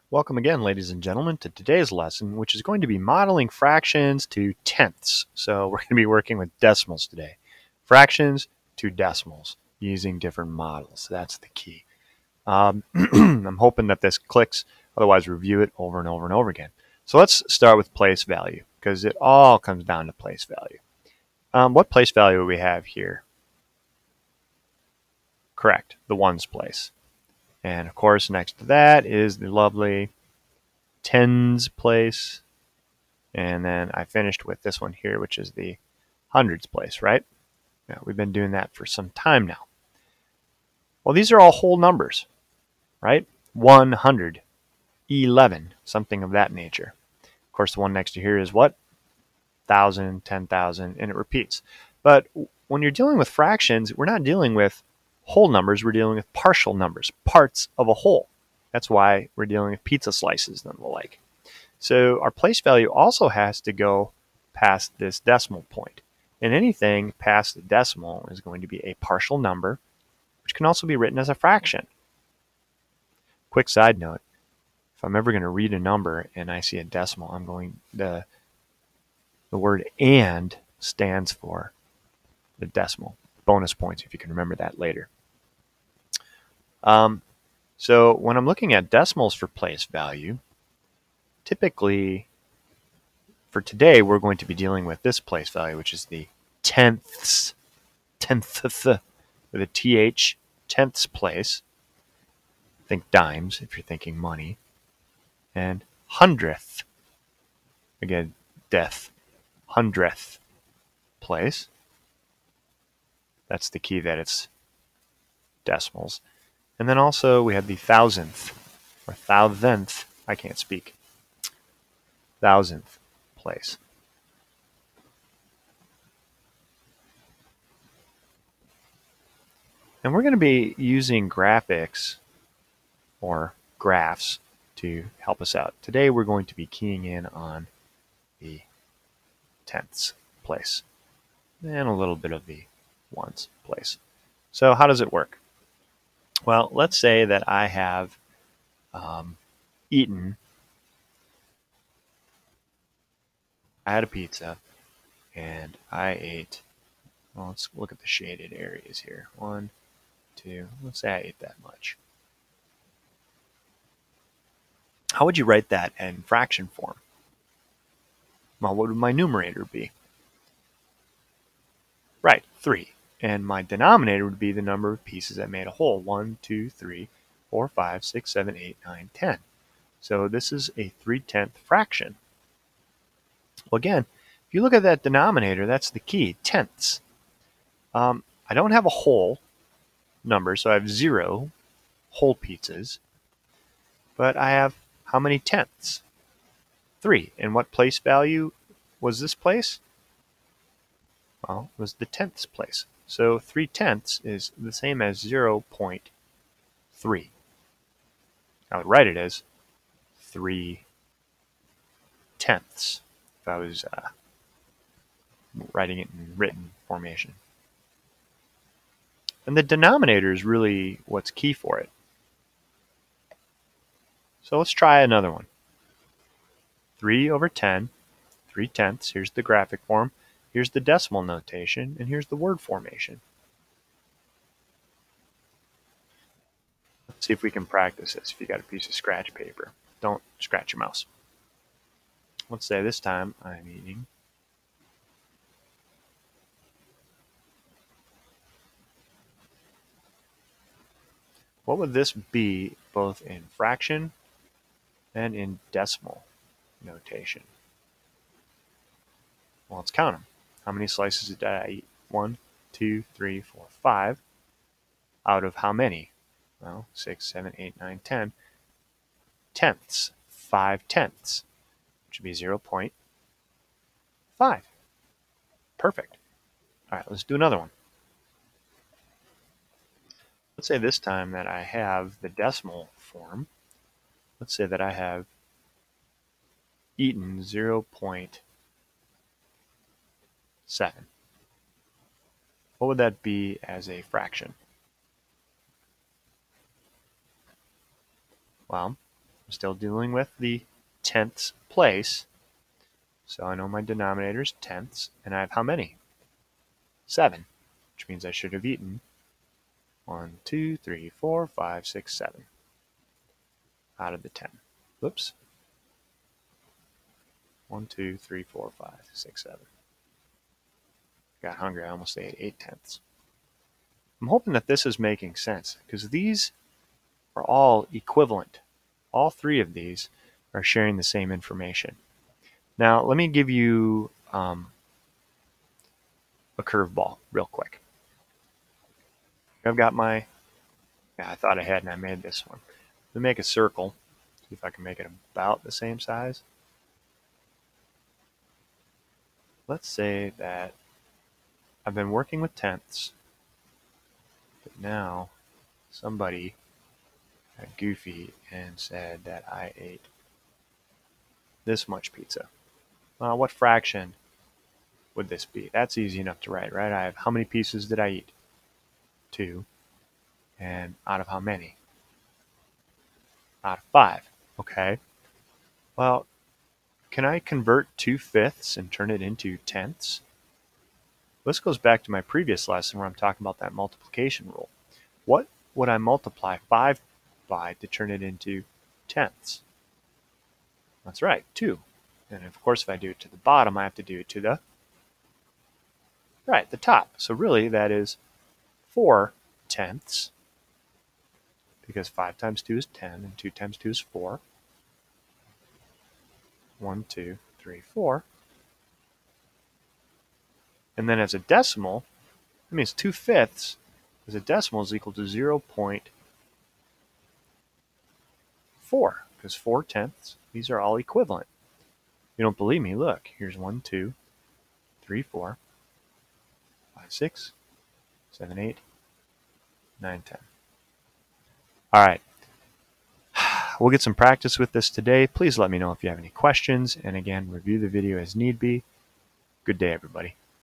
Welcome again, ladies and gentlemen, to today's lesson, which is going to be modeling fractions to tenths. So we're going to be working with decimals today. Fractions to decimals using different models. That's the key. I'm hoping that this clicks. Otherwise, review it over and over and over again. So let's start with place value, because it all comes down to place value. What place value do we have here? Correct, the ones place. And of course, next to that is the lovely tens place. And then I finished with this one here, which is the hundreds place, right? Now, we've been doing that for some time now. Well, these are all whole numbers, right? 100, 11, something of that nature. Of course, the one next to here is what? 1,000, 10,000, and it repeats. But when you're dealing with fractions, we're not dealing with whole numbers. We're dealing with partial numbers, parts of a whole. That's why we're dealing with pizza slices and the like. So our place value also has to go past this decimal point. And anything past the decimal is going to be a partial number, which can also be written as a fraction. Quick side note, if I'm ever going to read a number and I see a decimal, I'm going the word and stands for the decimal. Bonus points if you can remember that later. So when I'm looking at decimals for place value, typically for today we're going to be dealing with this place value, which is the tenths, with a th, tenths place. Think dimes if you're thinking money. And hundredth, again, death, hundredth place. That's the key, that it's decimals. And then also we have the thousandth, or thousandth, I can't speak, thousandth place. And we're going to be using graphics or graphs to help us out. Today we're going to be keying in on the tenths place and a little bit of the ones place. So how does it work? Well, let's say that I have eaten, I had a pizza, and I ate, well, let's look at the shaded areas here. 1, 2, let's say I ate that much. How would you write that in fraction form? Well, what would my numerator be? Right, 3. And my denominator would be the number of pieces that made a whole. 1, 2, 3, 4, 5, 6, 7, 8, 9, 10. So this is a 3/10 fraction. Well, again, if you look at that denominator, that's the key, tenths. I don't have a whole number, so I have 0 whole pizzas. But I have how many tenths? 3. And what place value was this place? Well, it was the tenths place. So 3/10 is the same as 0.3. I would write it as 3/10 if I was writing it in written formation. And the denominator is really what's key for it. So let's try another one. 3/10, 3/10. Here's the graphic form. Here's the decimal notation, and here's the word formation. Let's see if we can practice this. If you got a piece of scratch paper, don't scratch your mouse. Let's say this time I'm eating what would this be both in fraction and in decimal notation? Well, let's count them. How many slices did I eat? 1, 2, 3, 4, 5. Out of how many? Well, 6, 7, 8, 9, 10. Tenths, 5/10, which would be 0.5. Perfect. All right, let's do another one. Let's say this time that I have the decimal form. Let's say that I have eaten 0.7. What would that be as a fraction? Well, I'm still dealing with the tenths place. So I know my denominator is tenths, and I have how many? 7, which means I should have eaten 1, 2, 3, 4, 5, 6, 7 out of the 10. Whoops. 1, 2, 3, 4, 5, 6, 7. Got hungry. I almost ate 8 tenths. I'm hoping that this is making sense because these are all equivalent. All 3 of these are sharing the same information. Now, let me give you a curveball real quick. I've got my, I thought I had and I made this one. Let me make a circle, see if I can make it about the same size. Let's say that I've been working with tenths, but now somebody got goofy and said that I ate this much pizza. What fraction would this be? That's easy enough to write, right? I have how many pieces did I eat? 2. And out of how many? Out of 5. Okay. Well, can I convert 2/5 and turn it into tenths? This goes back to my previous lesson where I'm talking about that multiplication rule. What would I multiply 5 by to turn it into tenths? That's right, 2. And of course, if I do it to the bottom, I have to do it to the right, the top. So really, that is 4 tenths, because 5 times 2 is 10, and 2 times 2 is 4. 1, 2, 3, 4. And then as a decimal, that means 2/5 as a decimal is equal to 0.4, because 4 tenths, these are all equivalent. You don't believe me? Look, here's 1, 2, 3, 4, 5, 6, 7, 8, 9, 10. All right. We'll get some practice with this today. Please let me know if you have any questions. And again, review the video as need be. Good day, everybody.